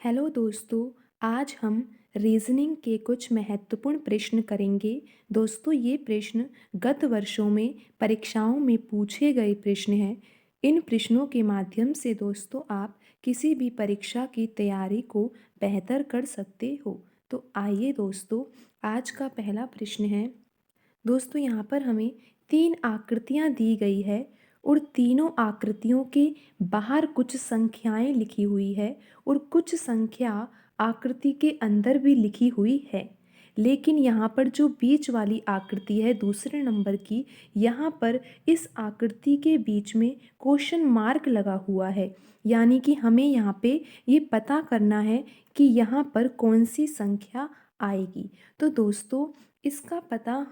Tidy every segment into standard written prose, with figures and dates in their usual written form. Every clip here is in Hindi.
हेलो दोस्तों, आज हम रीजनिंग के कुछ महत्वपूर्ण प्रश्न करेंगे। दोस्तों, ये प्रश्न गत वर्षों में परीक्षाओं में पूछे गए प्रश्न हैं। इन प्रश्नों के माध्यम से दोस्तों आप किसी भी परीक्षा की तैयारी को बेहतर कर सकते हो। तो आइए दोस्तों, आज का पहला प्रश्न है। दोस्तों, यहाँ पर हमें 3 आकृतियाँ दी गई है और तीनों आकृतियों के बाहर कुछ संख्याएं लिखी हुई है और कुछ संख्या आकृति के अंदर भी लिखी हुई है। लेकिन यहाँ पर जो बीच वाली आकृति है दूसरे नंबर की, यहाँ पर इस आकृति के बीच में क्वेश्चन मार्क लगा हुआ है। यानी कि हमें यहाँ पे ये पता करना है कि यहाँ पर कौन सी संख्या आएगी। तो दोस्तों, इसका पता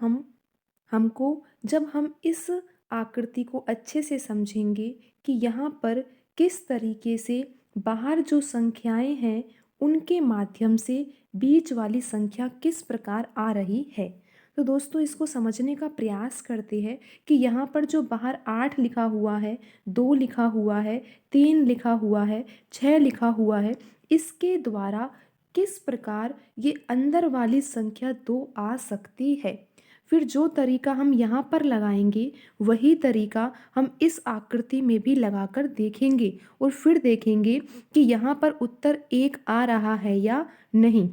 हमको जब हम इस आकृति को अच्छे से समझेंगे कि यहाँ पर किस तरीके से बाहर जो संख्याएं हैं उनके माध्यम से बीच वाली संख्या किस प्रकार आ रही है। तो दोस्तों, इसको समझने का प्रयास करते हैं कि यहाँ पर जो बाहर 8 लिखा हुआ है, 2 लिखा हुआ है, 3 लिखा हुआ है, 6 लिखा हुआ है, इसके द्वारा किस प्रकार ये अंदर वाली संख्या 2 आ सकती है। फिर जो तरीका हम यहाँ पर लगाएंगे वही तरीका हम इस आकृति में भी लगाकर देखेंगे और फिर देखेंगे कि यहाँ पर उत्तर 1 आ रहा है या नहीं।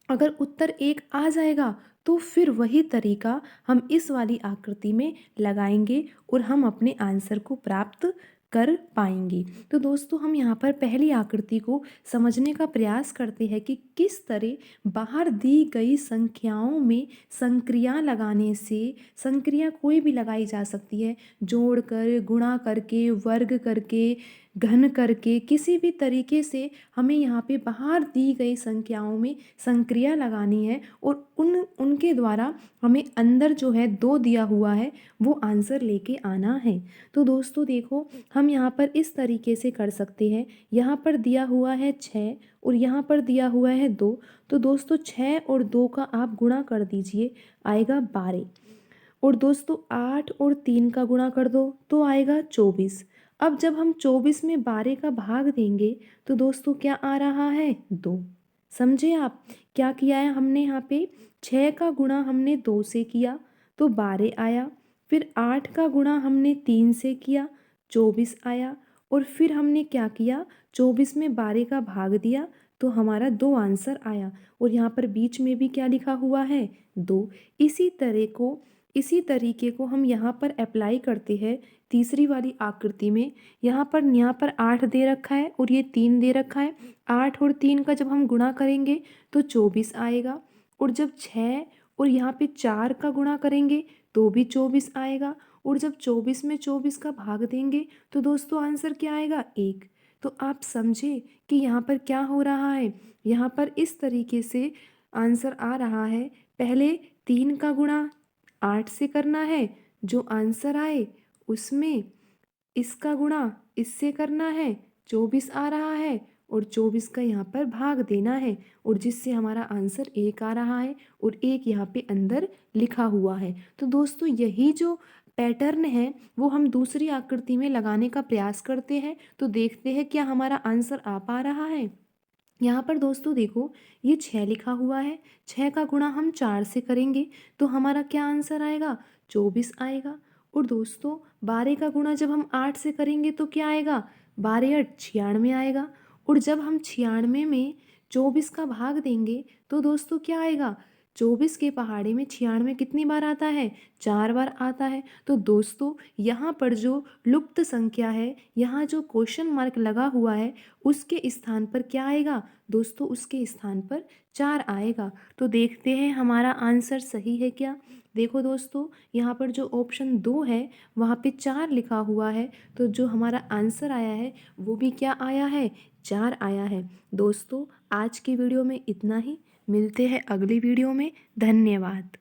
अगर उत्तर 1 आ जाएगा तो फिर वही तरीका हम इस वाली आकृति में लगाएंगे और हम अपने आंसर को प्राप्त कर पाएंगे। तो दोस्तों, हम यहाँ पर पहली आकृति को समझने का प्रयास करते हैं कि किस तरह बाहर दी गई संख्याओं में संक्रिया लगाने से, संक्रिया कोई भी लगाई जा सकती है, जोड़कर, गुणा करके, वर्ग करके, घन करके, किसी भी तरीके से हमें यहाँ पे बाहर दी गई संख्याओं में संक्रिया लगानी है और उनके द्वारा हमें अंदर जो है 2 दिया हुआ है वो आंसर लेके आना है। तो दोस्तों देखो, हम यहाँ पर इस तरीके से कर सकते हैं। यहाँ पर दिया हुआ है 6 और यहाँ पर दिया हुआ है 2। तो दोस्तों 6 और 2 का आप गुणा कर दीजिए, आएगा 12। और दोस्तों 8 और 3 का गुणा कर दो तो आएगा 24। अब जब हम 24 में 12 का भाग देंगे तो दोस्तों क्या आ रहा है? 2। समझे आप क्या किया है हमने यहाँ पे? 6 का गुणा हमने 2 से किया तो 12 आया। फिर 8 का गुणा हमने 3 से किया, 24 आया। और फिर हमने क्या किया? 24 में 12 का भाग दिया तो हमारा 2 आंसर आया। और यहाँ पर बीच में भी क्या लिखा हुआ है? 2। इसी तरीके को हम यहाँ पर अप्लाई करते हैं तीसरी वाली आकृति में। यहाँ पर 8 दे रखा है और ये 3 दे रखा है। 8 और 3 का जब हम गुणा करेंगे तो 24 आएगा। और जब 6 और यहाँ पे 4 का गुणा करेंगे तो भी 24 आएगा। और जब 24 में 24 का भाग देंगे तो दोस्तों आंसर क्या आएगा? 1। तो आप समझे कि यहाँ पर क्या हो रहा है। यहाँ पर इस तरीके से आंसर आ रहा है। पहले 3 का गुणा 8 से करना है, जो आंसर आए उसमें इसका गुणा इससे करना है, 24 आ रहा है। और 24 का यहाँ पर भाग देना है और जिससे हमारा आंसर 1 आ रहा है और 1 यहाँ पे अंदर लिखा हुआ है। तो दोस्तों, यही जो पैटर्न है वो हम दूसरी आकृति में लगाने का प्रयास करते हैं। तो देखते हैं क्या हमारा आंसर आ पा रहा है। यहाँ पर दोस्तों देखो, ये 6 लिखा हुआ है। 6 का गुणा हम 4 से करेंगे तो हमारा क्या आंसर आएगा? 24 आएगा। और दोस्तों 12 का गुणा जब हम 8 से करेंगे तो क्या आएगा? 12 8 96 आएगा। और जब हम 96 में 24 का भाग देंगे तो दोस्तों क्या आएगा? 24 के पहाड़े में 96 कितनी बार आता है? 4 बार आता है। तो दोस्तों यहाँ पर जो लुप्त संख्या है, यहाँ जो क्वेश्चन मार्क लगा हुआ है, उसके स्थान पर क्या आएगा? दोस्तों उसके स्थान पर 4 आएगा। तो देखते हैं हमारा आंसर सही है क्या। देखो दोस्तों, यहाँ पर जो ऑप्शन 2 है वहाँ पे 4 लिखा हुआ है। तो जो हमारा आंसर आया है वो भी क्या आया है? 4 आया है। दोस्तों आज की वीडियो में इतना ही। मिलते हैं अगली वीडियो में। धन्यवाद।